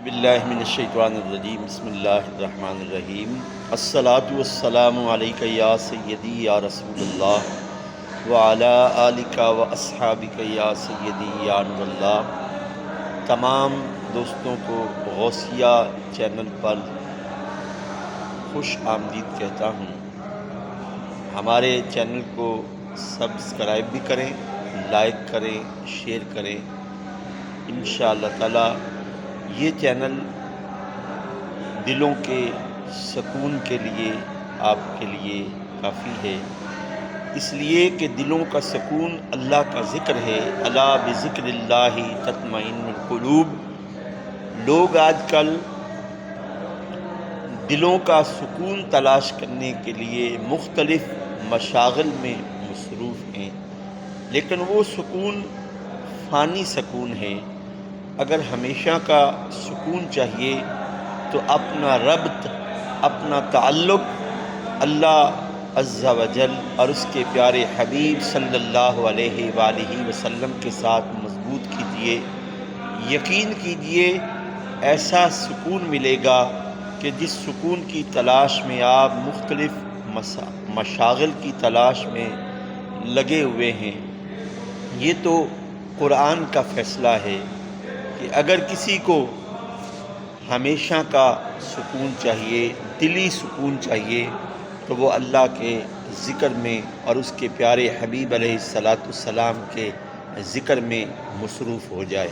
باللہ من الشیطان الرجیم بسم اللہ الرحمن الرحیم الصلاۃ والسلام علیک یا سیدی یا رسول اللہ وعلی آلک و اصحابک یا سیدی یا نور اللہ۔ تمام دوستوں کو غوثیہ چینل پر خوش آمدید کہتا ہوں۔ ہمارے چینل کو سبسکرائب بھی کریں، لائک کریں، شیئر کریں۔ انشاءاللہ تعالی یہ چینل دلوں کے سکون کے لیے آپ کے لیے کافی ہے، اس لیے کہ دلوں کا سکون اللہ کا ذکر ہے۔ الا بذکر اللہ تطمئن القلوب۔ لوگ آج کل دلوں کا سکون تلاش کرنے کے لیے مختلف مشاغل میں مصروف ہیں، لیکن وہ سکون فانی سکون ہے۔ اگر ہمیشہ کا سکون چاہیے تو اپنا ربط، اپنا تعلق اللہ عز و جل اور اس کے پیارے حبیب صلی اللہ علیہ وآلہ وسلم کے ساتھ مضبوط کیجیے۔ یقین کیجیے ایسا سکون ملے گا کہ جس سکون کی تلاش میں آپ مختلف مشاغل کی تلاش میں لگے ہوئے ہیں۔ یہ تو قرآن کا فیصلہ ہے کہ اگر کسی کو ہمیشہ کا سکون چاہیے، دلی سکون چاہیے، تو وہ اللہ کے ذکر میں اور اس کے پیارے حبیب علیہ الصلاۃ والسلام کے ذکر میں مصروف ہو جائے۔